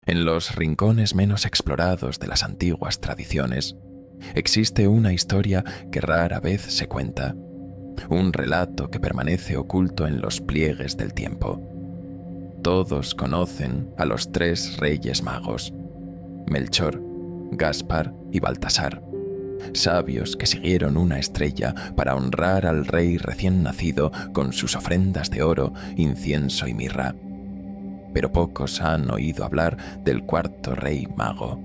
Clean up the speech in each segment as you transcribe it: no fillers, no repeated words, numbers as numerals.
En los rincones menos explorados de las antiguas tradiciones, existe una historia que rara vez se cuenta, un relato que permanece oculto en los pliegues del tiempo. Todos conocen a los tres reyes magos, Melchor, Gaspar y Baltasar, sabios que siguieron una estrella para honrar al rey recién nacido con sus ofrendas de oro, incienso y mirra. Pero pocos han oído hablar del cuarto rey mago,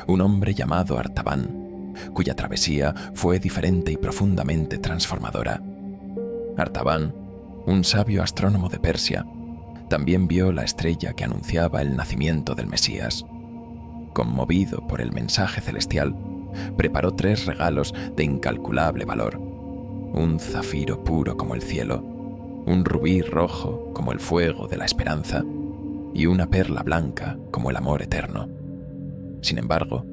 un hombre llamado Artaban, cuya travesía fue diferente y profundamente transformadora. Artaban, un sabio astrónomo de Persia, también vio la estrella que anunciaba el nacimiento del Mesías. Conmovido por el mensaje celestial, preparó 3 regalos de incalculable valor: un zafiro puro como el cielo, un rubí rojo como el fuego de la esperanza y una perla blanca como el amor eterno. Sin embargo,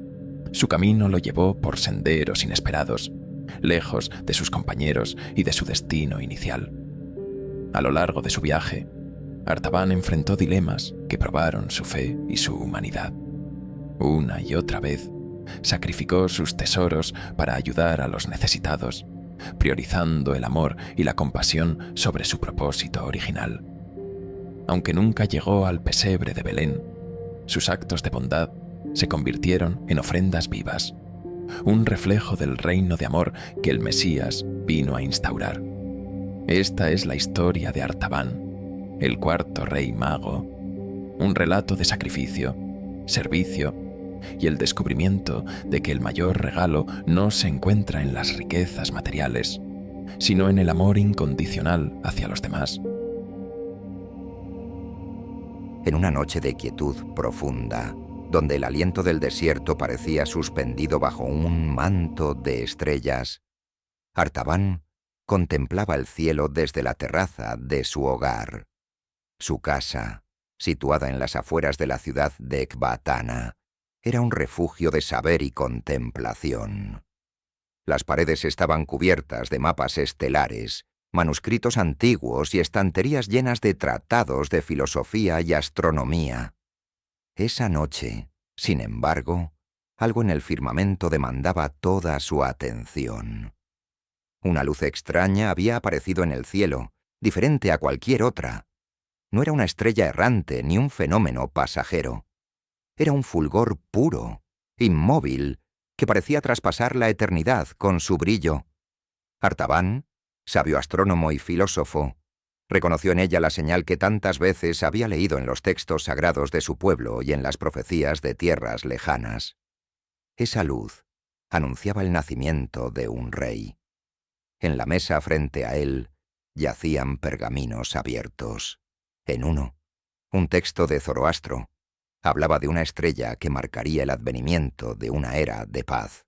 su camino lo llevó por senderos inesperados, lejos de sus compañeros y de su destino inicial. A lo largo de su viaje, Artaban enfrentó dilemas que probaron su fe y su humanidad. Una y otra vez, sacrificó sus tesoros para ayudar a los necesitados, priorizando el amor y la compasión sobre su propósito original. Aunque nunca llegó al pesebre de Belén, sus actos de bondad se convirtieron en ofrendas vivas, un reflejo del reino de amor que el Mesías vino a instaurar. Esta es la historia de Artaban, el cuarto rey mago, un relato de sacrificio, servicio y el descubrimiento de que el mayor regalo no se encuentra en las riquezas materiales, sino en el amor incondicional hacia los demás. En una noche de quietud profunda, donde el aliento del desierto parecía suspendido bajo un manto de estrellas, Artaban contemplaba el cielo desde la terraza de su hogar. Su casa, situada en las afueras de la ciudad de Ecbatana, era un refugio de saber y contemplación. Las paredes estaban cubiertas de mapas estelares, manuscritos antiguos y estanterías llenas de tratados de filosofía y astronomía. Esa noche, sin embargo, algo en el firmamento demandaba toda su atención. Una luz extraña había aparecido en el cielo, diferente a cualquier otra. No era una estrella errante ni un fenómeno pasajero. Era un fulgor puro, inmóvil, que parecía traspasar la eternidad con su brillo. Artaban, sabio astrónomo y filósofo, reconoció en ella la señal que tantas veces había leído en los textos sagrados de su pueblo y en las profecías de tierras lejanas. Esa luz anunciaba el nacimiento de un rey. En la mesa frente a él yacían pergaminos abiertos. En uno, un texto de Zoroastro hablaba de una estrella que marcaría el advenimiento de una era de paz.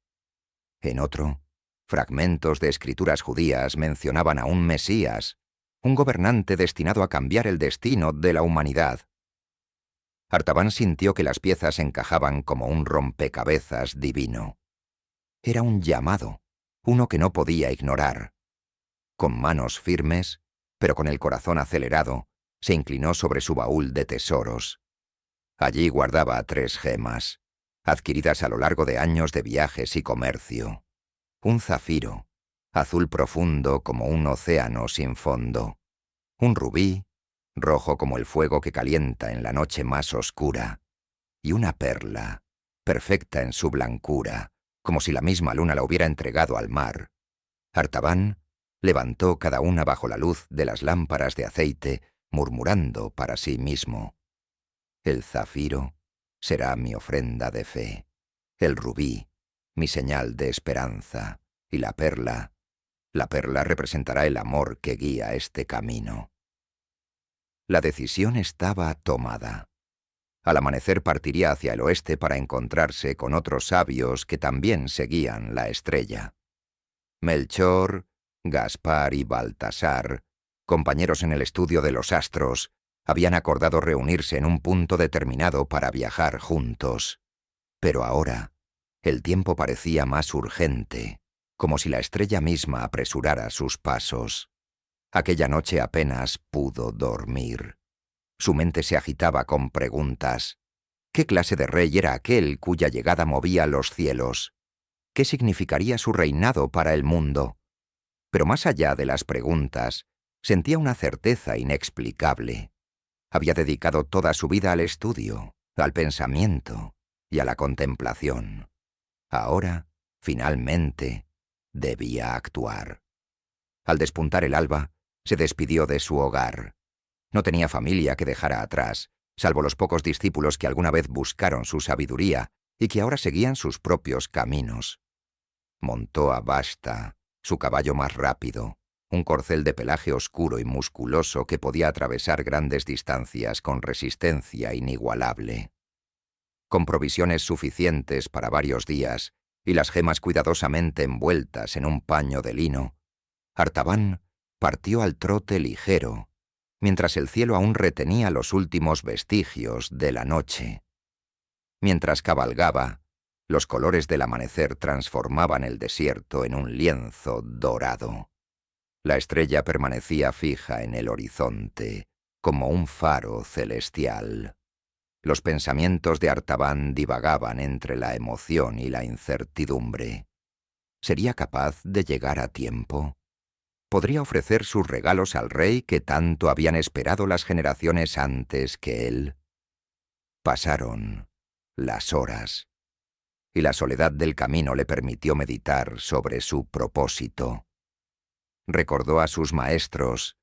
En otro, fragmentos de escrituras judías mencionaban a un Mesías, un gobernante destinado a cambiar el destino de la humanidad. Artaban sintió que las piezas encajaban como un rompecabezas divino. Era un llamado, uno que no podía ignorar. Con manos firmes, pero con el corazón acelerado, se inclinó sobre su baúl de tesoros. Allí guardaba 3 gemas, adquiridas a lo largo de años de viajes y comercio. Un zafiro, azul profundo como un océano sin fondo. Un rubí, rojo como el fuego que calienta en la noche más oscura. Y una perla, perfecta en su blancura, como si la misma luna la hubiera entregado al mar. Artaban levantó cada una bajo la luz de las lámparas de aceite, murmurando para sí mismo: el zafiro será mi ofrenda de fe, el rubí mi señal de esperanza, y la perla representará el amor que guía este camino. La decisión estaba tomada. Al amanecer partiría hacia el oeste para encontrarse con otros sabios que también seguían la estrella. Melchor, Gaspar y Baltasar, compañeros en el estudio de los astros, habían acordado reunirse en un punto determinado para viajar juntos. Pero ahora, el tiempo parecía más urgente, como si la estrella misma apresurara sus pasos. Aquella noche apenas pudo dormir. Su mente se agitaba con preguntas. ¿Qué clase de rey era aquel cuya llegada movía los cielos? ¿Qué significaría su reinado para el mundo? Pero más allá de las preguntas, sentía una certeza inexplicable. Había dedicado toda su vida al estudio, al pensamiento y a la contemplación. Ahora, finalmente, debía actuar. Al despuntar el alba, se despidió de su hogar. No tenía familia que dejara atrás, salvo los pocos discípulos que alguna vez buscaron su sabiduría y que ahora seguían sus propios caminos. Montó a Vashta, su caballo más rápido, un corcel de pelaje oscuro y musculoso que podía atravesar grandes distancias con resistencia inigualable. Con provisiones suficientes para varios días y las gemas cuidadosamente envueltas en un paño de lino, Artaban partió al trote ligero, mientras el cielo aún retenía los últimos vestigios de la noche. Mientras cabalgaba, los colores del amanecer transformaban el desierto en un lienzo dorado. La estrella permanecía fija en el horizonte, como un faro celestial. Los pensamientos de Artaban divagaban entre la emoción y la incertidumbre. ¿Sería capaz de llegar a tiempo? ¿Podría ofrecer sus regalos al rey que tanto habían esperado las generaciones antes que él? Pasaron las horas, y la soledad del camino le permitió meditar sobre su propósito. Recordó a sus maestros,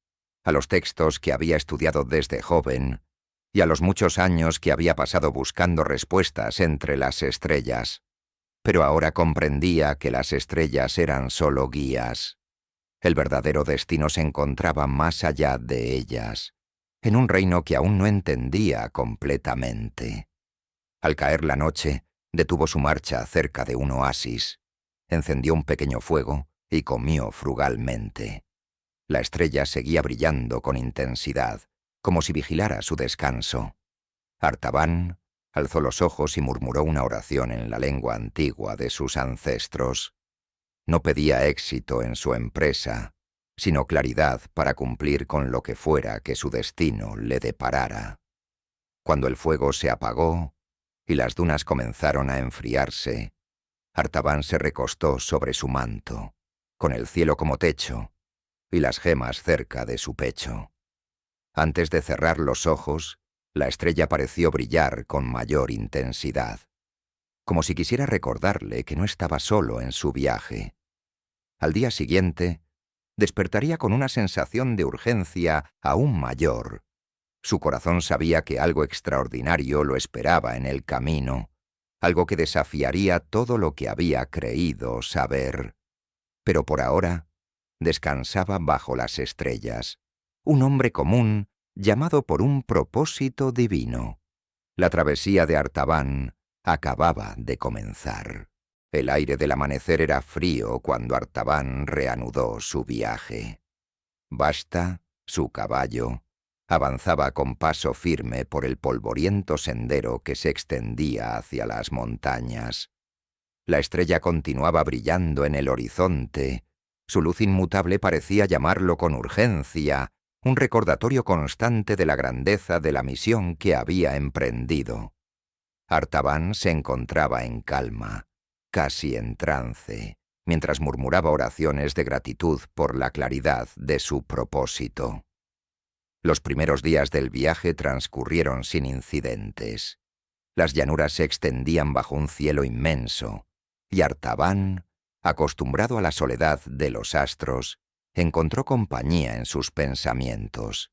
a los textos que había estudiado desde joven y a los muchos años que había pasado buscando respuestas entre las estrellas. Pero ahora comprendía que las estrellas eran solo guías. El verdadero destino se encontraba más allá de ellas, en un reino que aún no entendía completamente. Al caer la noche, detuvo su marcha cerca de un oasis, encendió un pequeño fuego y comió frugalmente. La estrella seguía brillando con intensidad, como si vigilara su descanso. Artaban alzó los ojos y murmuró una oración en la lengua antigua de sus ancestros. No pedía éxito en su empresa, sino claridad para cumplir con lo que fuera que su destino le deparara. Cuando el fuego se apagó y las dunas comenzaron a enfriarse, Artaban se recostó sobre su manto, con el cielo como techo y las gemas cerca de su pecho. Antes de cerrar los ojos, la estrella pareció brillar con mayor intensidad, como si quisiera recordarle que no estaba solo en su viaje. Al día siguiente, despertaría con una sensación de urgencia aún mayor. Su corazón sabía que algo extraordinario lo esperaba en el camino, algo que desafiaría todo lo que había creído saber. Pero por ahora, descansaba bajo las estrellas, un hombre común llamado por un propósito divino. La travesía de Artaban acababa de comenzar. El aire del amanecer era frío cuando Artaban reanudó su viaje. Vashta, su caballo, avanzaba con paso firme por el polvoriento sendero que se extendía hacia las montañas. La estrella continuaba brillando en el horizonte. Su luz inmutable parecía llamarlo con urgencia, un recordatorio constante de la grandeza de la misión que había emprendido. Artaban se encontraba en calma, casi en trance, mientras murmuraba oraciones de gratitud por la claridad de su propósito. Los primeros días del viaje transcurrieron sin incidentes. Las llanuras se extendían bajo un cielo inmenso, y Artaban, acostumbrado a la soledad de los astros, encontró compañía en sus pensamientos.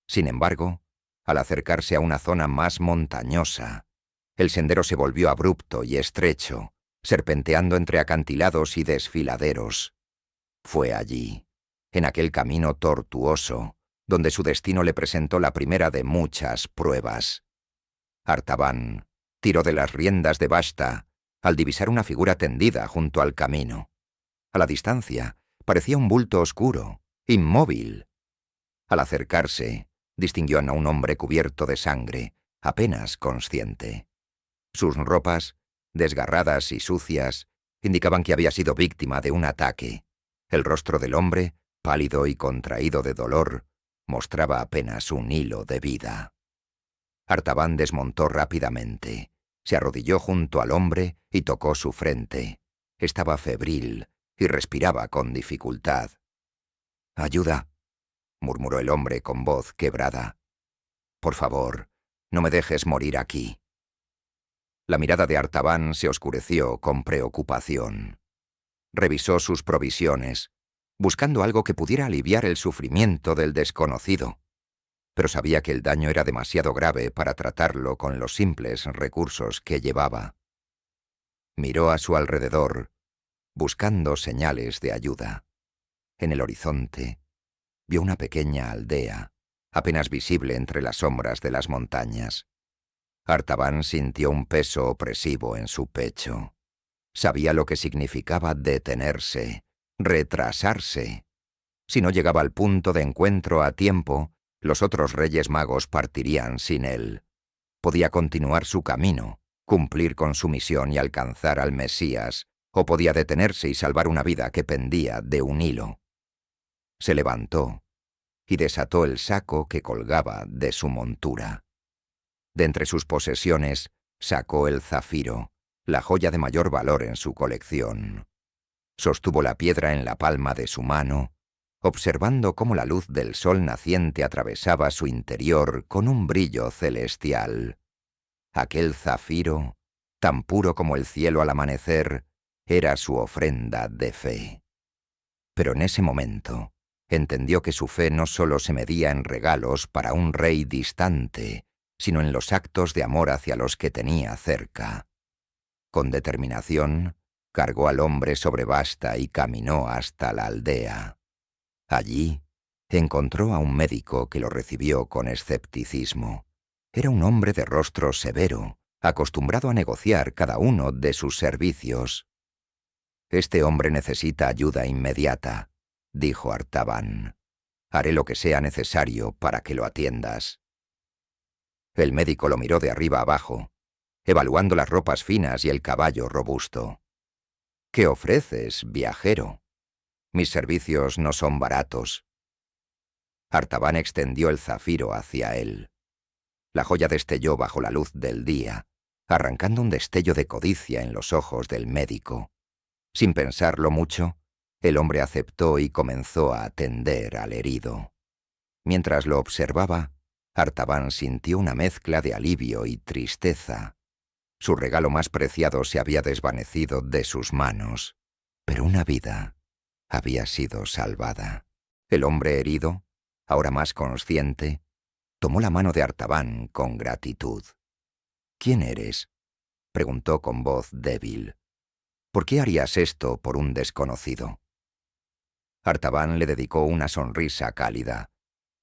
Sin embargo, al acercarse a una zona más montañosa, el sendero se volvió abrupto y estrecho, serpenteando entre acantilados y desfiladeros. Fue allí, en aquel camino tortuoso, donde su destino le presentó la primera de muchas pruebas. Artaban tiró de las riendas de Vashta al divisar una figura tendida junto al camino. A la distancia, parecía un bulto oscuro, inmóvil. Al acercarse, distinguió a un hombre cubierto de sangre, apenas consciente. Sus ropas, desgarradas y sucias, indicaban que había sido víctima de un ataque. El rostro del hombre, pálido y contraído de dolor, mostraba apenas un hilo de vida. Artaban desmontó rápidamente. Se arrodilló junto al hombre y tocó su frente. Estaba febril y respiraba con dificultad. «Ayuda», murmuró el hombre con voz quebrada. «Por favor, no me dejes morir aquí». La mirada de Artaban se oscureció con preocupación. Revisó sus provisiones, buscando algo que pudiera aliviar el sufrimiento del desconocido, pero sabía que el daño era demasiado grave para tratarlo con los simples recursos que llevaba. Miró a su alrededor, buscando señales de ayuda. En el horizonte, vio una pequeña aldea, apenas visible entre las sombras de las montañas. Artaban sintió un peso opresivo en su pecho. Sabía lo que significaba detenerse, retrasarse. Si no llegaba al punto de encuentro a tiempo, los otros Reyes Magos partirían sin él. Podía continuar su camino, cumplir con su misión y alcanzar al Mesías, o podía detenerse y salvar una vida que pendía de un hilo. Se levantó y desató el saco que colgaba de su montura. De entre sus posesiones sacó el zafiro, la joya de mayor valor en su colección. Sostuvo la piedra en la palma de su mano, observando cómo la luz del sol naciente atravesaba su interior con un brillo celestial. Aquel zafiro, tan puro como el cielo al amanecer, era su ofrenda de fe. Pero en ese momento entendió que su fe no solo se medía en regalos para un rey distante, sino en los actos de amor hacia los que tenía cerca. Con determinación, cargó al hombre sobre basta y caminó hasta la aldea. Allí encontró a un médico que lo recibió con escepticismo. Era un hombre de rostro severo, acostumbrado a negociar cada uno de sus servicios. «Este hombre necesita ayuda inmediata», dijo Artaban. «Haré lo que sea necesario para que lo atiendas». El médico lo miró de arriba abajo, evaluando las ropas finas y el caballo robusto. «¿Qué ofreces, viajero? Mis servicios no son baratos». Artaban extendió el zafiro hacia él. La joya destelló bajo la luz del día, arrancando un destello de codicia en los ojos del médico. Sin pensarlo mucho, el hombre aceptó y comenzó a atender al herido. Mientras lo observaba, Artaban sintió una mezcla de alivio y tristeza. Su regalo más preciado se había desvanecido de sus manos, pero una vida había sido salvada. El hombre herido, ahora más consciente, tomó la mano de Artaban con gratitud. «¿Quién eres?», preguntó con voz débil. «¿Por qué harías esto por un desconocido?». Artaban le dedicó una sonrisa cálida,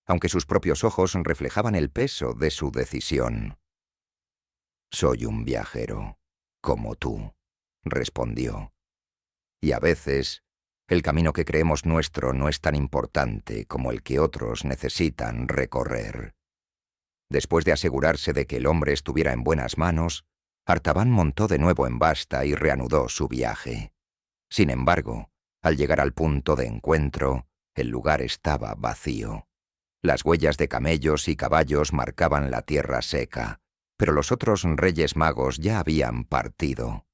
aunque sus propios ojos reflejaban el peso de su decisión. «Soy un viajero, como tú», respondió. «Y a veces, el camino que creemos nuestro no es tan importante como el que otros necesitan recorrer». Después de asegurarse de que el hombre estuviera en buenas manos, Artaban montó de nuevo en basta y reanudó su viaje. Sin embargo, al llegar al punto de encuentro, el lugar estaba vacío. Las huellas de camellos y caballos marcaban la tierra seca, pero los otros Reyes Magos ya habían partido.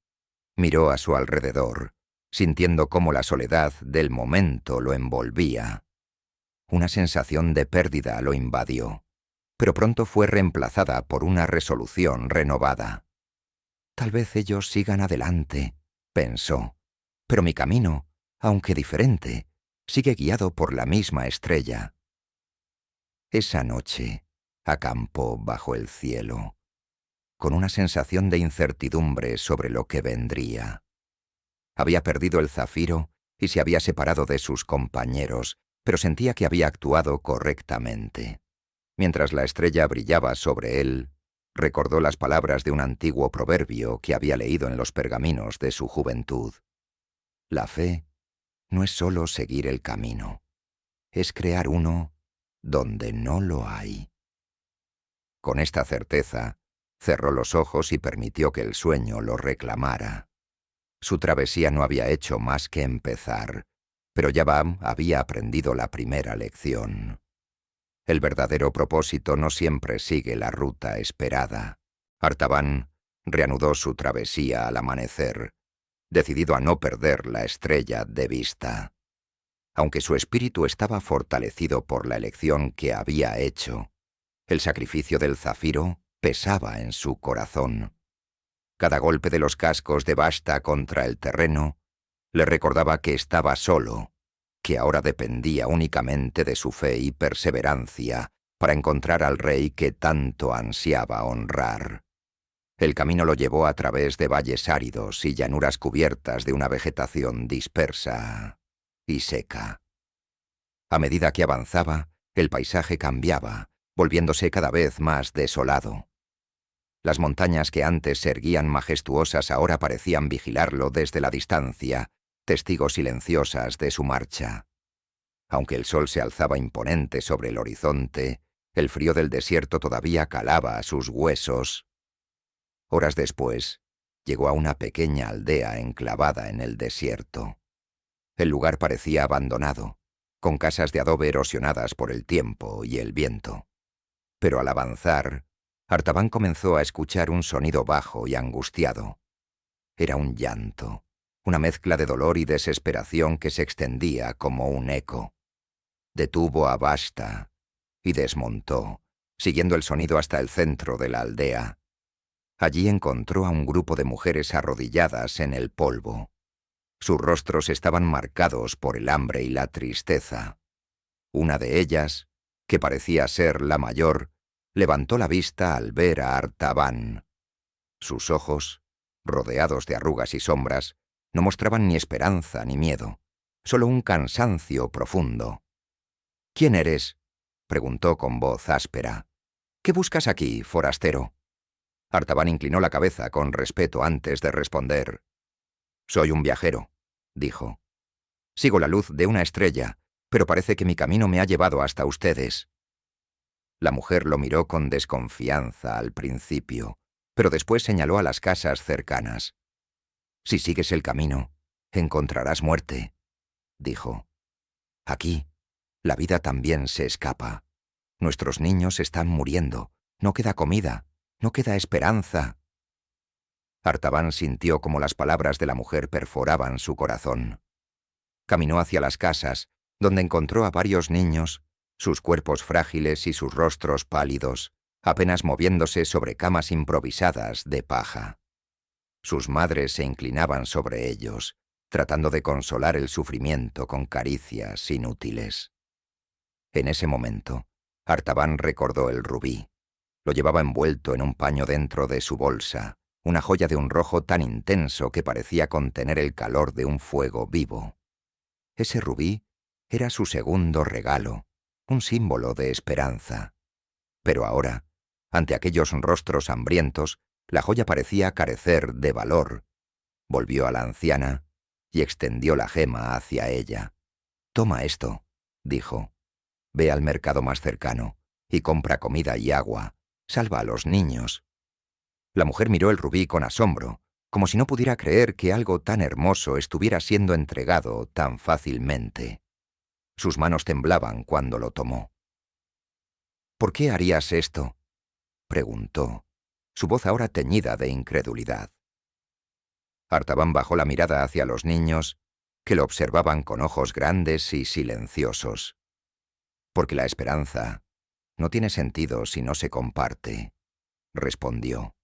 Miró a su alrededor, sintiendo cómo la soledad del momento lo envolvía. Una sensación de pérdida lo invadió, pero pronto fue reemplazada por una resolución renovada. «Tal vez ellos sigan adelante», pensó, «pero mi camino, aunque diferente, sigue guiado por la misma estrella». Esa noche acampó bajo el cielo, con una sensación de incertidumbre sobre lo que vendría. Había perdido el zafiro y se había separado de sus compañeros, pero sentía que había actuado correctamente. Mientras la estrella brillaba sobre él, recordó las palabras de un antiguo proverbio que había leído en los pergaminos de su juventud. La fe no es solo seguir el camino, es crear uno donde no lo hay. Con esta certeza, cerró los ojos y permitió que el sueño lo reclamara. Su travesía no había hecho más que empezar, pero Yabam había aprendido la primera lección. El verdadero propósito no siempre sigue la ruta esperada. Artaban reanudó su travesía al amanecer, decidido a no perder la estrella de vista. Aunque su espíritu estaba fortalecido por la elección que había hecho, el sacrificio del zafiro pesaba en su corazón. Cada golpe de los cascos de Vashta contra el terreno le recordaba que estaba solo, que ahora dependía únicamente de su fe y perseverancia para encontrar al rey que tanto ansiaba honrar. El camino lo llevó a través de valles áridos y llanuras cubiertas de una vegetación dispersa y seca. A medida que avanzaba, el paisaje cambiaba, volviéndose cada vez más desolado. Las montañas que antes se erguían majestuosas ahora parecían vigilarlo desde la distancia, testigos silenciosas de su marcha. Aunque el sol se alzaba imponente sobre el horizonte, el frío del desierto todavía calaba a sus huesos. Horas después, llegó a una pequeña aldea enclavada en el desierto. El lugar parecía abandonado, con casas de adobe erosionadas por el tiempo y el viento. Pero al avanzar, Artaban comenzó a escuchar un sonido bajo y angustiado. Era un llanto, una mezcla de dolor y desesperación que se extendía como un eco. Detuvo a Vashta y desmontó, siguiendo el sonido hasta el centro de la aldea. Allí encontró a un grupo de mujeres arrodilladas en el polvo. Sus rostros estaban marcados por el hambre y la tristeza. Una de ellas, que parecía ser la mayor, levantó la vista al ver a Artaban. Sus ojos, rodeados de arrugas y sombras, no mostraban ni esperanza ni miedo, solo un cansancio profundo. «¿Quién eres?», preguntó con voz áspera. «¿Qué buscas aquí, forastero?». Artaban inclinó la cabeza con respeto antes de responder. «Soy un viajero», dijo. «Sigo la luz de una estrella, pero parece que mi camino me ha llevado hasta ustedes». La mujer lo miró con desconfianza al principio, pero después señaló a las casas cercanas. «Si sigues el camino, encontrarás muerte», dijo. «Aquí, la vida también se escapa. Nuestros niños están muriendo, no queda comida, no queda esperanza». Artaban sintió como las palabras de la mujer perforaban su corazón. Caminó hacia las casas, donde encontró a varios niños, sus cuerpos frágiles y sus rostros pálidos, apenas moviéndose sobre camas improvisadas de paja. Sus madres se inclinaban sobre ellos, tratando de consolar el sufrimiento con caricias inútiles. En ese momento, Artaban recordó el rubí. Lo llevaba envuelto en un paño dentro de su bolsa, una joya de un rojo tan intenso que parecía contener el calor de un fuego vivo. Ese rubí era su segundo regalo, un símbolo de esperanza. Pero ahora, ante aquellos rostros hambrientos, la joya parecía carecer de valor. Volvió a la anciana y extendió la gema hacia ella. «Toma esto», dijo. «Ve al mercado más cercano y compra comida y agua. Salva a los niños». La mujer miró el rubí con asombro, como si no pudiera creer que algo tan hermoso estuviera siendo entregado tan fácilmente. Sus manos temblaban cuando lo tomó. «¿Por qué harías esto?», preguntó, su voz ahora teñida de incredulidad. Artaban bajó la mirada hacia los niños, que lo observaban con ojos grandes y silenciosos. «Porque la esperanza no tiene sentido si no se comparte», respondió.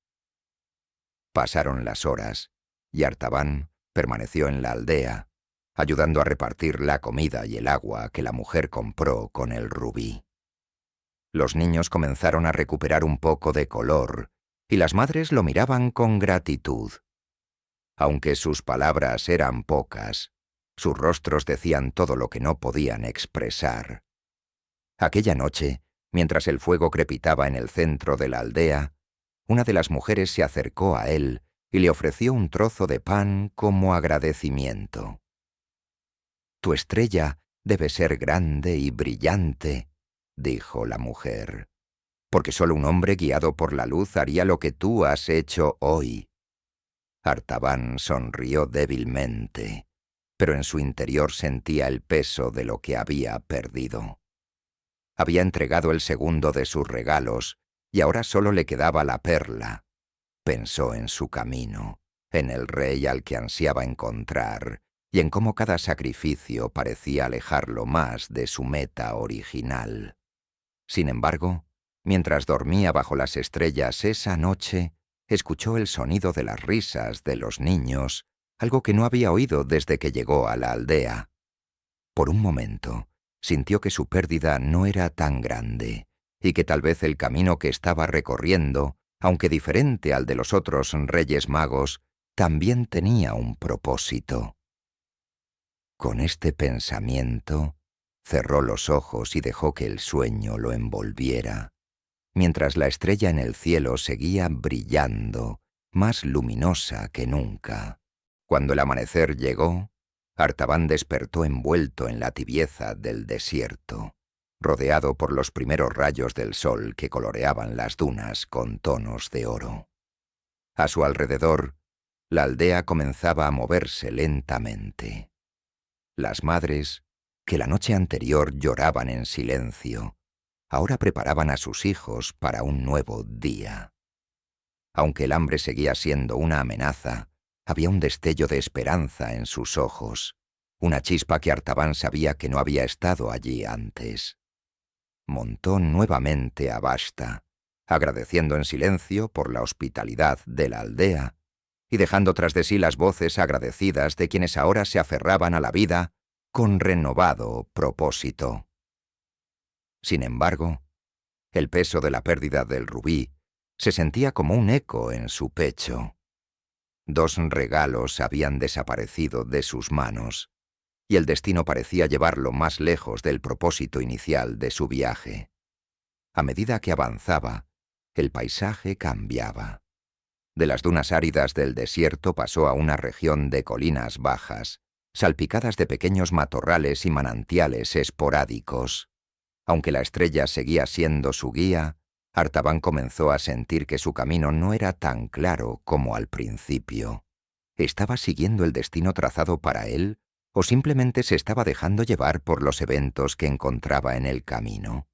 Pasaron las horas, y Artaban permaneció en la aldea, ayudando a repartir la comida y el agua que la mujer compró con el rubí. Los niños comenzaron a recuperar un poco de color, y las madres lo miraban con gratitud. Aunque sus palabras eran pocas, sus rostros decían todo lo que no podían expresar. Aquella noche, mientras el fuego crepitaba en el centro de la aldea, una de las mujeres se acercó a él y le ofreció un trozo de pan como agradecimiento. «Tu estrella debe ser grande y brillante», dijo la mujer, «porque solo un hombre guiado por la luz haría lo que tú has hecho hoy». Artaban sonrió débilmente, pero en su interior sentía el peso de lo que había perdido. Había entregado el segundo de sus regalos, y ahora solo le quedaba la perla. Pensó en su camino, en el rey al que ansiaba encontrar, y en cómo cada sacrificio parecía alejarlo más de su meta original. Sin embargo, mientras dormía bajo las estrellas esa noche, escuchó el sonido de las risas de los niños, algo que no había oído desde que llegó a la aldea. Por un momento, sintió que su pérdida no era tan grande, y que tal vez el camino que estaba recorriendo, aunque diferente al de los otros Reyes Magos, también tenía un propósito. Con este pensamiento, cerró los ojos y dejó que el sueño lo envolviera, mientras la estrella en el cielo seguía brillando, más luminosa que nunca. Cuando el amanecer llegó, Artaban despertó envuelto en la tibieza del desierto, rodeado por los primeros rayos del sol que coloreaban las dunas con tonos de oro. A su alrededor, la aldea comenzaba a moverse lentamente. Las madres, que la noche anterior lloraban en silencio, ahora preparaban a sus hijos para un nuevo día. Aunque el hambre seguía siendo una amenaza, había un destello de esperanza en sus ojos, una chispa que Artaban sabía que no había estado allí antes. Montó nuevamente a Vashta, agradeciendo en silencio por la hospitalidad de la aldea y dejando tras de sí las voces agradecidas de quienes ahora se aferraban a la vida con renovado propósito. Sin embargo, el peso de la pérdida del rubí se sentía como un eco en su pecho. 2 regalos habían desaparecido de sus manos, y el destino parecía llevarlo más lejos del propósito inicial de su viaje. A medida que avanzaba, el paisaje cambiaba. De las dunas áridas del desierto pasó a una región de colinas bajas, salpicadas de pequeños matorrales y manantiales esporádicos. Aunque la estrella seguía siendo su guía, Artaban comenzó a sentir que su camino no era tan claro como al principio. ¿Estaba siguiendo el destino trazado para él o simplemente se estaba dejando llevar por los eventos que encontraba en el camino?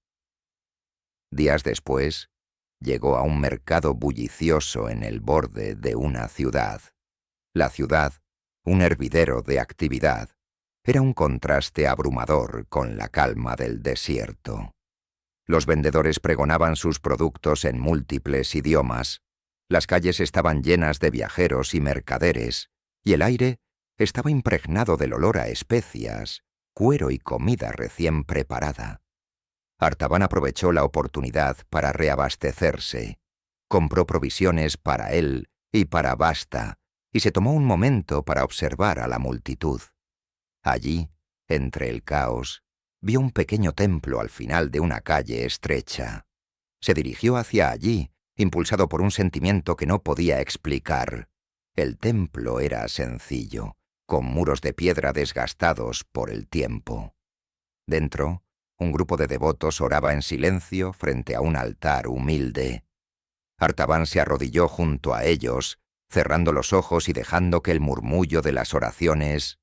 Días después, llegó a un mercado bullicioso en el borde de una ciudad. La ciudad, un hervidero de actividad, era un contraste abrumador con la calma del desierto. Los vendedores pregonaban sus productos en múltiples idiomas, las calles estaban llenas de viajeros y mercaderes, y el aire estaba impregnado del olor a especias, cuero y comida recién preparada. Artaban aprovechó la oportunidad para reabastecerse, compró provisiones para él y para Vashta, y se tomó un momento para observar a la multitud. Allí, entre el caos, vio un pequeño templo al final de una calle estrecha. Se dirigió hacia allí, impulsado por un sentimiento que no podía explicar. El templo era sencillo, con muros de piedra desgastados por el tiempo. Dentro, un grupo de devotos oraba en silencio frente a un altar humilde. Artaban se arrodilló junto a ellos, cerrando los ojos y dejando que el murmullo de las oraciones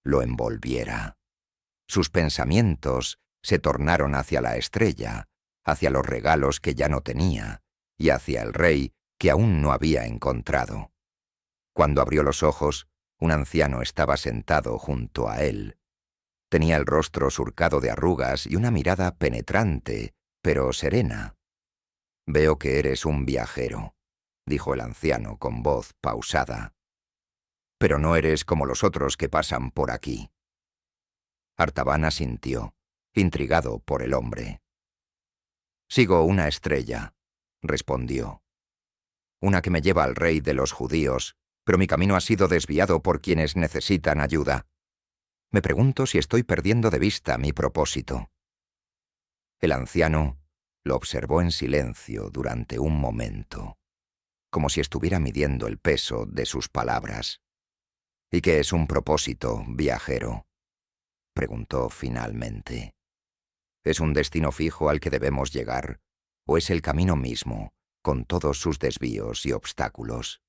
lo envolviera. Sus pensamientos se tornaron hacia la estrella, hacia los regalos que ya no tenía, y hacia el rey que aún no había encontrado. Cuando abrió los ojos, un anciano estaba sentado junto a él. Tenía el rostro surcado de arrugas y una mirada penetrante, pero serena. «Veo que eres un viajero», dijo el anciano con voz pausada. «Pero no eres como los otros que pasan por aquí». Artaban asintió, intrigado por el hombre. «Sigo una estrella», respondió. «Una que me lleva al rey de los judíos, pero mi camino ha sido desviado por quienes necesitan ayuda. Me pregunto si estoy perdiendo de vista mi propósito». El anciano lo observó en silencio durante un momento, como si estuviera midiendo el peso de sus palabras. «¿Y qué es un propósito, viajero?», preguntó finalmente. ¿Es un destino fijo al que debemos llegar, o es el camino mismo, con todos sus desvíos y obstáculos?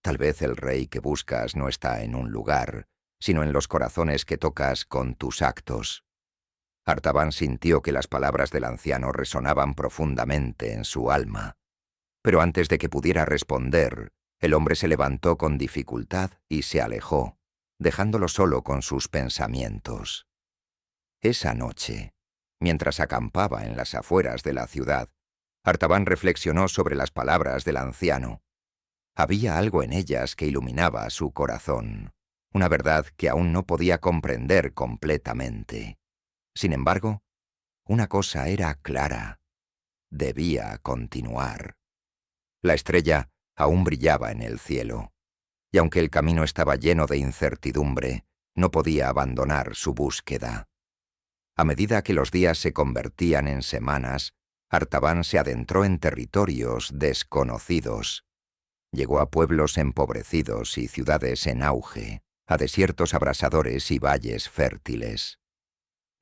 Tal vez el rey que buscas no está en un lugar, sino en los corazones que tocas con tus actos. Artaban sintió que las palabras del anciano resonaban profundamente en su alma. Pero antes de que pudiera responder, el hombre se levantó con dificultad y se alejó, dejándolo solo con sus pensamientos. Esa noche, mientras acampaba en las afueras de la ciudad, Artaban reflexionó sobre las palabras del anciano. Había algo en ellas que iluminaba su corazón, una verdad que aún no podía comprender completamente. Sin embargo, una cosa era clara: debía continuar. La estrella aún brillaba en el cielo, y aunque el camino estaba lleno de incertidumbre, no podía abandonar su búsqueda. A medida que los días se convertían en semanas, Artaban se adentró en territorios desconocidos. Llegó a pueblos empobrecidos y ciudades en auge, a desiertos abrasadores y valles fértiles.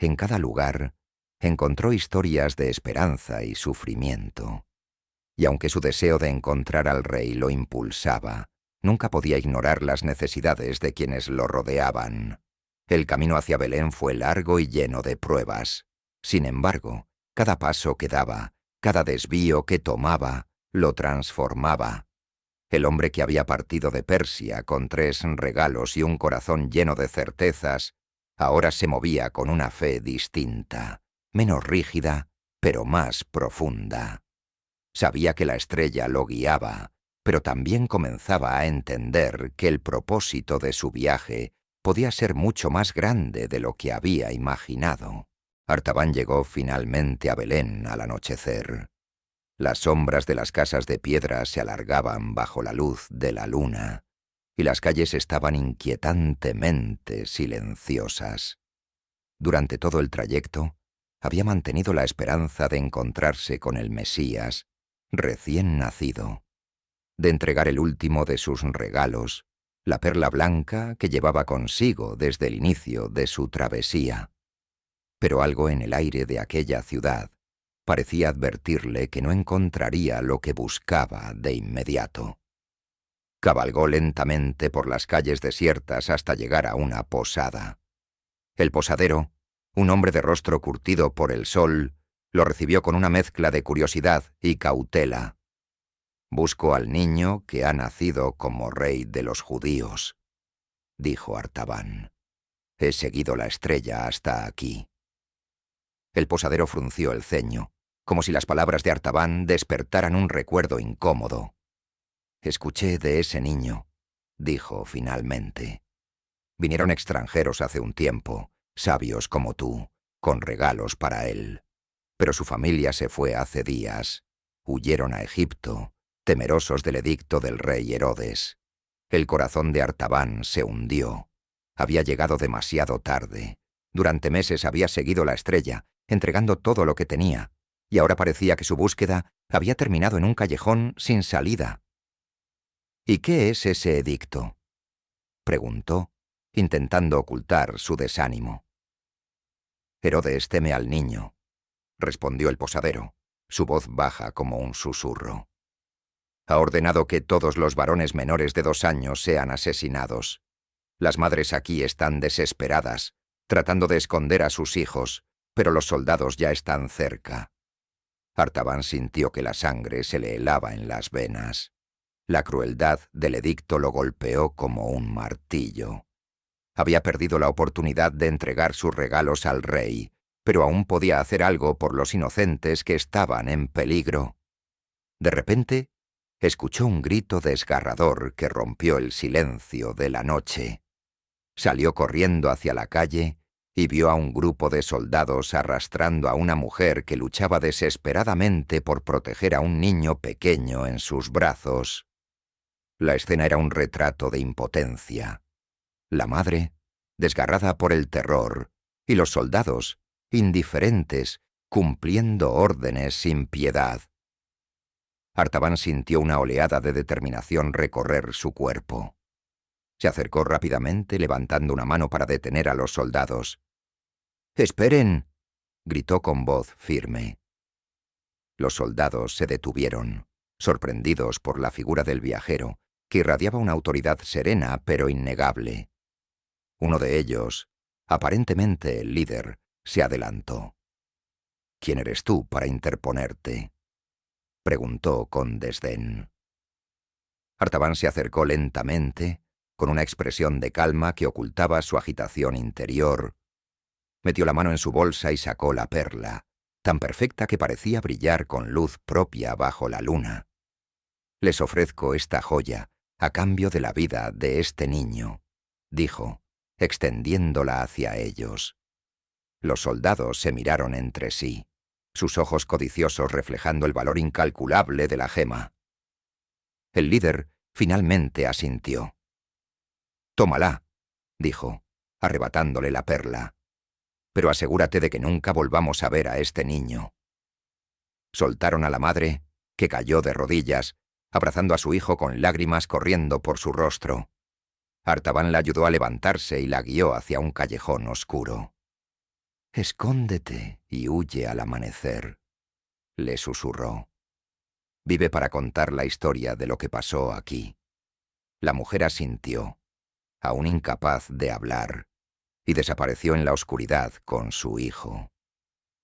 En cada lugar encontró historias de esperanza y sufrimiento. Y aunque su deseo de encontrar al rey lo impulsaba, nunca podía ignorar las necesidades de quienes lo rodeaban. El camino hacia Belén fue largo y lleno de pruebas. Sin embargo, cada paso que daba, cada desvío que tomaba, lo transformaba. El hombre que había partido de Persia con 3 regalos y un corazón lleno de certezas, ahora se movía con una fe distinta, menos rígida, pero más profunda. Sabía que la estrella lo guiaba, pero también comenzaba a entender que el propósito de su viaje podía ser mucho más grande de lo que había imaginado. Artaban llegó finalmente a Belén al anochecer. Las sombras de las casas de piedra se alargaban bajo la luz de la luna, y las calles estaban inquietantemente silenciosas. Durante todo el trayecto, había mantenido la esperanza de encontrarse con el Mesías, recién nacido, de entregar el último de sus regalos, la perla blanca que llevaba consigo desde el inicio de su travesía. Pero algo en el aire de aquella ciudad parecía advertirle que no encontraría lo que buscaba de inmediato. Cabalgó lentamente por las calles desiertas hasta llegar a una posada. El posadero, un hombre de rostro curtido por el sol, lo recibió con una mezcla de curiosidad y cautela. «Busco al niño que ha nacido como rey de los judíos», dijo Artaban. «He seguido la estrella hasta aquí». El posadero frunció el ceño, como si las palabras de Artaban despertaran un recuerdo incómodo. «Escuché de ese niño», dijo finalmente. «Vinieron extranjeros hace un tiempo, sabios como tú, con regalos para él. Pero su familia se fue hace días. Huyeron a Egipto, temerosos del edicto del rey Herodes. El corazón de Artaban se hundió. Había llegado demasiado tarde. Durante meses había seguido la estrella, entregando todo lo que tenía, y ahora parecía que su búsqueda había terminado en un callejón sin salida». «¿Y qué es ese edicto?», preguntó, intentando ocultar su desánimo. «Herodes teme al niño», respondió el posadero, su voz baja como un susurro. «Ha ordenado que todos los varones menores de 2 años sean asesinados. Las madres aquí están desesperadas, tratando de esconder a sus hijos, pero los soldados ya están cerca». Artaban sintió que la sangre se le helaba en las venas. La crueldad del edicto lo golpeó como un martillo. Había perdido la oportunidad de entregar sus regalos al rey, pero aún podía hacer algo por los inocentes que estaban en peligro. De repente, escuchó un grito desgarrador que rompió el silencio de la noche. Salió corriendo hacia la calle y vio a un grupo de soldados arrastrando a una mujer que luchaba desesperadamente por proteger a un niño pequeño en sus brazos. La escena era un retrato de impotencia. La madre, desgarrada por el terror, y los soldados, indiferentes, cumpliendo órdenes sin piedad. Artaban sintió una oleada de determinación recorrer su cuerpo. Se acercó rápidamente, levantando una mano para detener a los soldados. «¡Esperen!», gritó con voz firme. Los soldados se detuvieron, sorprendidos por la figura del viajero, que irradiaba una autoridad serena pero innegable. Uno de ellos, aparentemente el líder, se adelantó. —¿Quién eres tú para interponerte? —preguntó con desdén. Artaban se acercó lentamente, con una expresión de calma que ocultaba su agitación interior. Metió la mano en su bolsa y sacó la perla, tan perfecta que parecía brillar con luz propia bajo la luna. —Les ofrezco esta joya a cambio de la vida de este niño —dijo, extendiéndola hacia ellos. Los soldados se miraron entre sí, sus ojos codiciosos reflejando el valor incalculable de la gema. El líder finalmente asintió. —Tómala —dijo, arrebatándole la perla—, pero asegúrate de que nunca volvamos a ver a este niño. Soltaron a la madre, que cayó de rodillas, abrazando a su hijo con lágrimas corriendo por su rostro. Artaban la ayudó a levantarse y la guió hacia un callejón oscuro. —Escóndete y huye al amanecer —le susurró—. Vive para contar la historia de lo que pasó aquí. La mujer asintió, aún incapaz de hablar, y desapareció en la oscuridad con su hijo.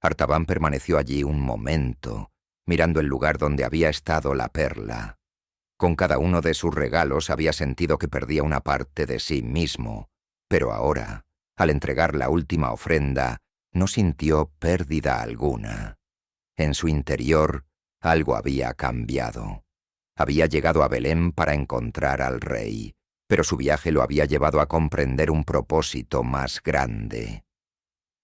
Artaban permaneció allí un momento, mirando el lugar donde había estado la perla. Con cada uno de sus regalos había sentido que perdía una parte de sí mismo, pero ahora, al entregar la última ofrenda, no sintió pérdida alguna. En su interior, algo había cambiado. Había llegado a Belén para encontrar al rey, pero su viaje lo había llevado a comprender un propósito más grande.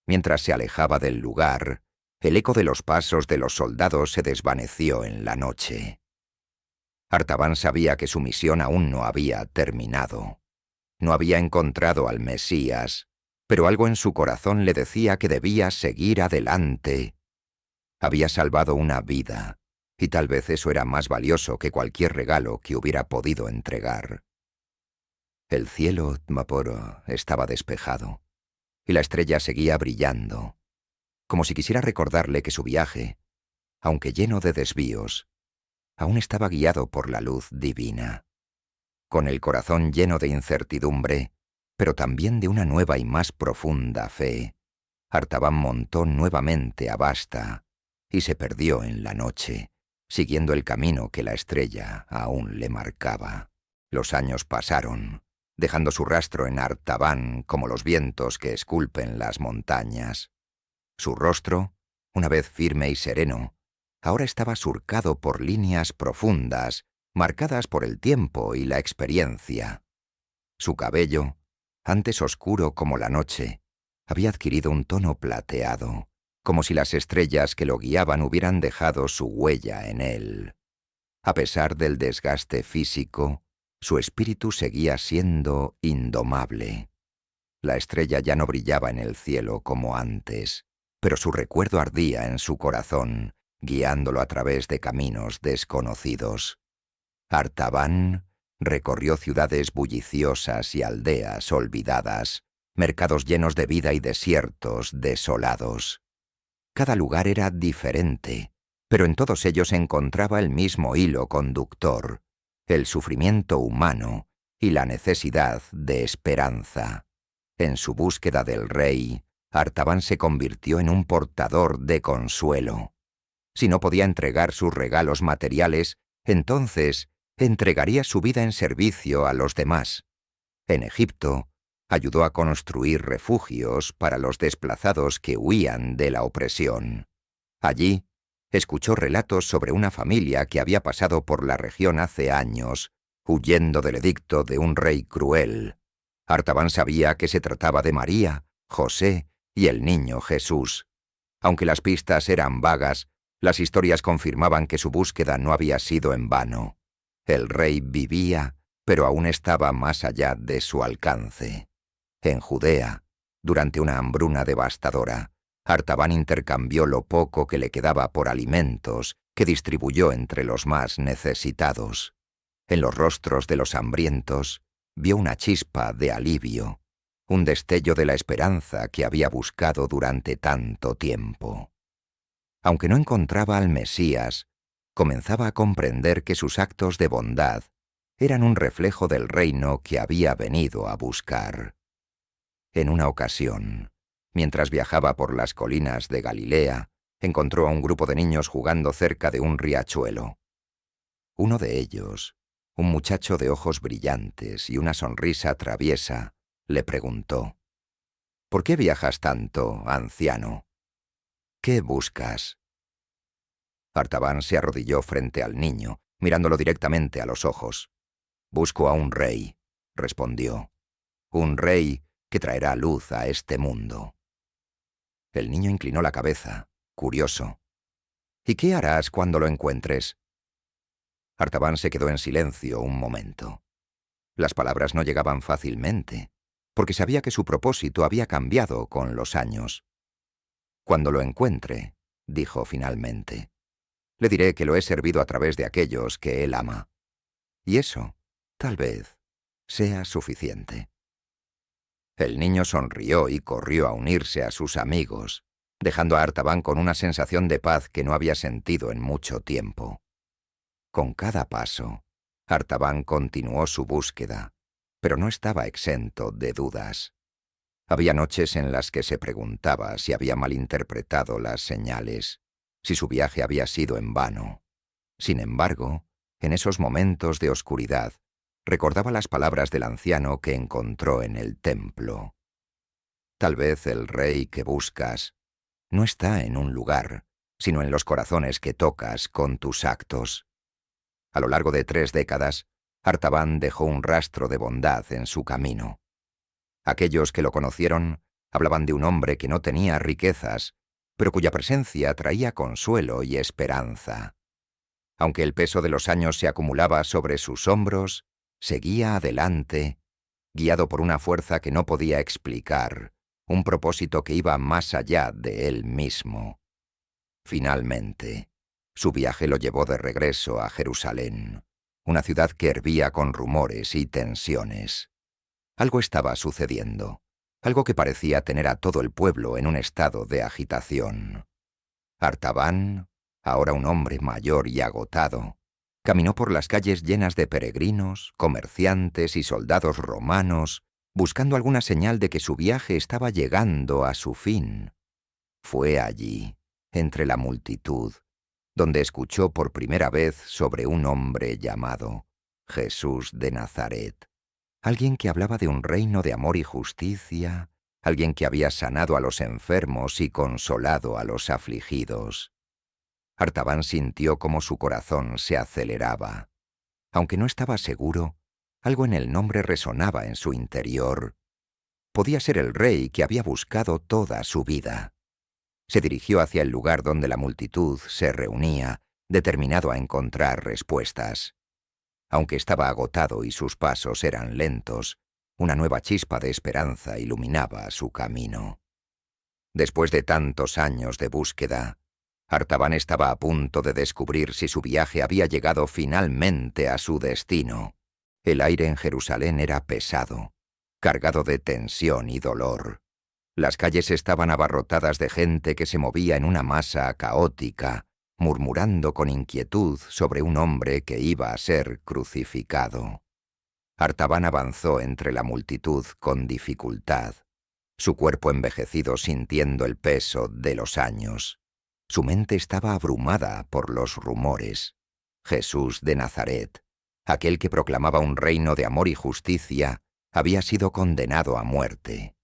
Mientras se alejaba del lugar, el eco de los pasos de los soldados se desvaneció en la noche. Artaban sabía que su misión aún no había terminado. No había encontrado al Mesías, pero algo en su corazón le decía que debía seguir adelante. Había salvado una vida, y tal vez eso era más valioso que cualquier regalo que hubiera podido entregar. El cielo, Tmaporo, estaba despejado, y la estrella seguía brillando, como si quisiera recordarle que su viaje, aunque lleno de desvíos, aún estaba guiado por la luz divina. Con el corazón lleno de incertidumbre, pero también de una nueva y más profunda fe, Artaban montó nuevamente a Basta y se perdió en la noche, siguiendo el camino que la estrella aún le marcaba. Los años pasaron, dejando su rastro en Artaban como los vientos que esculpen las montañas. Su rostro, una vez firme y sereno, ahora estaba surcado por líneas profundas, marcadas por el tiempo y la experiencia. Su cabello, antes oscuro como la noche, había adquirido un tono plateado, como si las estrellas que lo guiaban hubieran dejado su huella en él. A pesar del desgaste físico, su espíritu seguía siendo indomable. La estrella ya no brillaba en el cielo como antes, pero su recuerdo ardía en su corazón, guiándolo a través de caminos desconocidos. Artaban recorrió ciudades bulliciosas y aldeas olvidadas, mercados llenos de vida y desiertos desolados. Cada lugar era diferente, pero en todos ellos encontraba el mismo hilo conductor, el sufrimiento humano y la necesidad de esperanza. En su búsqueda del rey, Artaban se convirtió en un portador de consuelo. Si no podía entregar sus regalos materiales, entonces entregaría su vida en servicio a los demás. En Egipto, ayudó a construir refugios para los desplazados que huían de la opresión. Allí, escuchó relatos sobre una familia que había pasado por la región hace años, huyendo del edicto de un rey cruel. Artaban sabía que se trataba de María, José y el niño Jesús. Aunque las pistas eran vagas, las historias confirmaban que su búsqueda no había sido en vano. El rey vivía, pero aún estaba más allá de su alcance. En Judea, durante una hambruna devastadora, Artaban intercambió lo poco que le quedaba por alimentos que distribuyó entre los más necesitados. En los rostros de los hambrientos vio una chispa de alivio, un destello de la esperanza que había buscado durante tanto tiempo. Aunque no encontraba al Mesías, comenzaba a comprender que sus actos de bondad eran un reflejo del reino que había venido a buscar. En una ocasión, Mientras viajaba por las colinas de Galilea, encontró a un grupo de niños jugando cerca de un riachuelo. Uno de ellos, un muchacho de ojos brillantes y una sonrisa traviesa, le preguntó: «¿Por qué viajas tanto, anciano? ¿Qué buscas?». Artaban se arrodilló frente al niño, mirándolo directamente a los ojos. «Busco a un rey», respondió. «Un rey que traerá luz a este mundo». El niño inclinó la cabeza, curioso. «¿Y qué harás cuando lo encuentres?». Artaban se quedó en silencio un momento. Las palabras no llegaban fácilmente, porque sabía que su propósito había cambiado con los años. «Cuando lo encuentre», dijo finalmente, «le diré que lo he servido a través de aquellos que él ama. Y eso, tal vez, sea suficiente». El niño sonrió y corrió a unirse a sus amigos, dejando a Artaban con una sensación de paz que no había sentido en mucho tiempo. Con cada paso, Artaban continuó su búsqueda, pero no estaba exento de dudas. Había noches en las que se preguntaba si había malinterpretado las señales, si su viaje había sido en vano. Sin embargo, en esos momentos de oscuridad, recordaba las palabras del anciano que encontró en el templo. Tal vez el rey que buscas no está en un lugar, sino en los corazones que tocas con tus actos. A lo largo de 3 décadas, Artaban dejó un rastro de bondad en su camino. Aquellos que lo conocieron hablaban de un hombre que no tenía riquezas, pero cuya presencia traía consuelo y esperanza. Aunque el peso de los años se acumulaba sobre sus hombros, seguía adelante, guiado por una fuerza que no podía explicar, un propósito que iba más allá de él mismo. Finalmente, su viaje lo llevó de regreso a Jerusalén, una ciudad que hervía con rumores y tensiones. Algo estaba sucediendo, algo que parecía tener a todo el pueblo en un estado de agitación. Artaban, ahora un hombre mayor y agotado, caminó por las calles llenas de peregrinos, comerciantes y soldados romanos, buscando alguna señal de que su viaje estaba llegando a su fin. Fue allí, entre la multitud, donde escuchó por primera vez sobre un hombre llamado Jesús de Nazaret. Alguien que hablaba de un reino de amor y justicia, alguien que había sanado a los enfermos y consolado a los afligidos. Artaban sintió cómo su corazón se aceleraba. Aunque no estaba seguro, algo en el nombre resonaba en su interior. Podía ser el rey que había buscado toda su vida. Se dirigió hacia el lugar donde la multitud se reunía, determinado a encontrar respuestas. Aunque estaba agotado y sus pasos eran lentos, una nueva chispa de esperanza iluminaba su camino. Después de tantos años de búsqueda, Artaban estaba a punto de descubrir si su viaje había llegado finalmente a su destino. El aire en Jerusalén era pesado, cargado de tensión y dolor. Las calles estaban abarrotadas de gente que se movía en una masa caótica, murmurando con inquietud sobre un hombre que iba a ser crucificado. Artaban avanzó entre la multitud con dificultad, su cuerpo envejecido sintiendo el peso de los años. Su mente estaba abrumada por los rumores. Jesús de Nazaret, aquel que proclamaba un reino de amor y justicia, había sido condenado a muerte.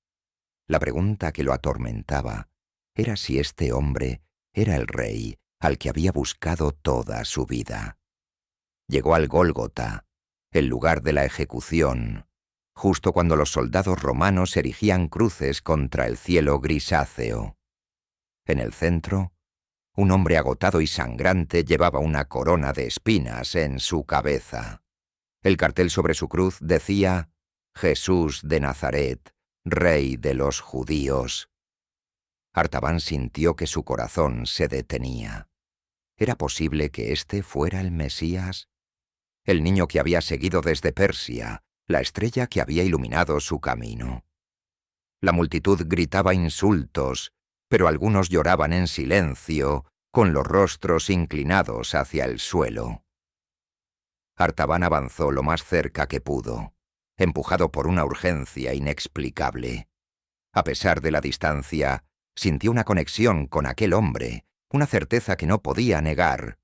La pregunta que lo atormentaba era si este hombre era el rey al que había buscado toda su vida. Llegó al Gólgota, el lugar de la ejecución, justo cuando los soldados romanos erigían cruces contra el cielo grisáceo. En el centro, un hombre agotado y sangrante llevaba una corona de espinas en su cabeza. El cartel sobre su cruz decía: «Jesús de Nazaret, Rey de los judíos». Artaban sintió que su corazón se detenía. ¿Era posible que este fuera el Mesías? El niño que había seguido desde Persia, la estrella que había iluminado su camino. La multitud gritaba insultos, pero algunos lloraban en silencio, con los rostros inclinados hacia el suelo. Artaban avanzó lo más cerca que pudo, empujado por una urgencia inexplicable. A pesar de la distancia, sintió una conexión con aquel hombre, una certeza que no podía negar.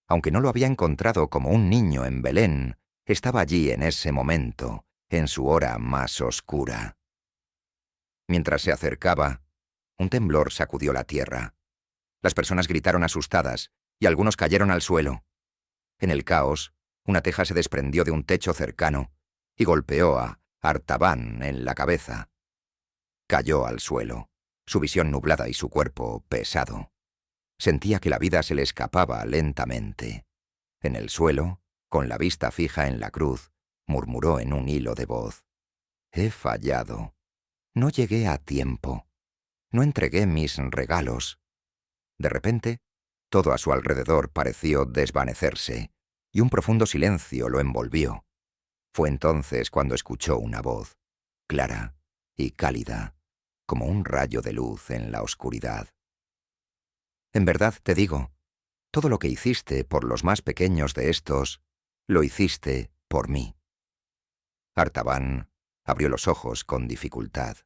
Aunque no lo había encontrado como un niño en Belén, estaba allí en ese momento, en su hora más oscura. Mientras se acercaba, un temblor sacudió la tierra. Las personas gritaron asustadas y algunos cayeron al suelo. En el caos, una teja se desprendió de un techo cercano y golpeó a Artaban en la cabeza. Cayó al suelo, su visión nublada y su cuerpo pesado. Sentía que la vida se le escapaba lentamente. En el suelo, con la vista fija en la cruz, murmuró en un hilo de voz: «He fallado. No llegué a tiempo. No entregué mis regalos». De repente, todo a su alrededor pareció desvanecerse, y un profundo silencio lo envolvió. Fue entonces cuando escuchó una voz, clara y cálida, como un rayo de luz en la oscuridad. «En verdad te digo, todo lo que hiciste por los más pequeños de estos, lo hiciste por mí». Artaban abrió los ojos con dificultad.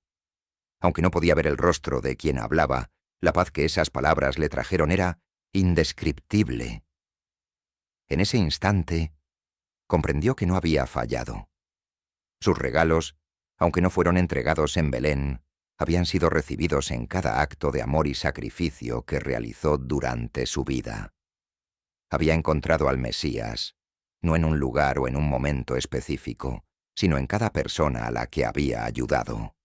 Aunque no podía ver el rostro de quien hablaba, la paz que esas palabras le trajeron era indescriptible. En ese instante, comprendió que no había fallado. Sus regalos, aunque no fueron entregados en Belén, habían sido recibidos en cada acto de amor y sacrificio que realizó durante su vida. Había encontrado al Mesías, no en un lugar o en un momento específico, sino en cada persona a la que había ayudado.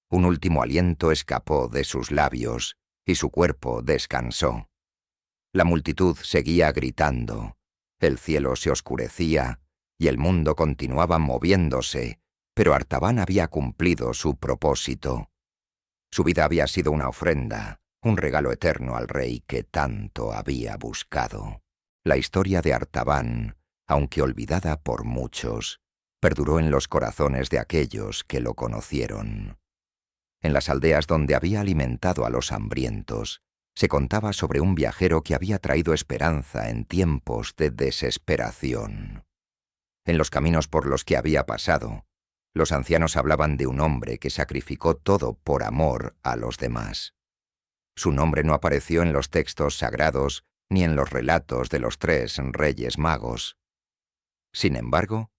Un último aliento escapó de sus labios y su cuerpo descansó. La multitud seguía gritando, el cielo se oscurecía y el mundo continuaba moviéndose, pero Artaban había cumplido su propósito. Su vida había sido una ofrenda, un regalo eterno al rey que tanto había buscado. La historia de Artaban, aunque olvidada por muchos, perduró en los corazones de aquellos que lo conocieron. En las aldeas donde había alimentado a los hambrientos, se contaba sobre un viajero que había traído esperanza en tiempos de desesperación. En los caminos por los que había pasado, los ancianos hablaban de un hombre que sacrificó todo por amor a los demás. Su nombre no apareció en los textos sagrados ni en los relatos de los 3 reyes magos. Sin embargo,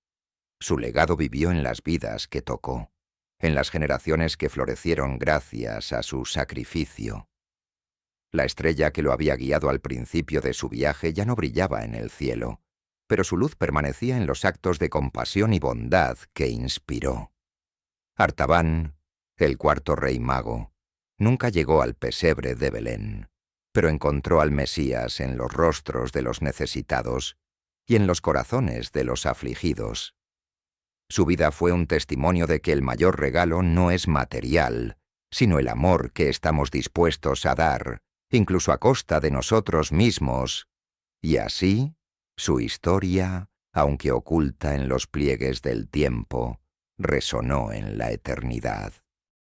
su legado vivió en las vidas que tocó, en las generaciones que florecieron gracias a su sacrificio. La estrella que lo había guiado al principio de su viaje ya no brillaba en el cielo, pero su luz permanecía en los actos de compasión y bondad que inspiró. Artaban, el 4.º rey mago, nunca llegó al pesebre de Belén, pero encontró al Mesías en los rostros de los necesitados y en los corazones de los afligidos. Su vida fue un testimonio de que el mayor regalo no es material, sino el amor que estamos dispuestos a dar, incluso a costa de nosotros mismos. Y así, su historia, aunque oculta en los pliegues del tiempo, resonó en la eternidad.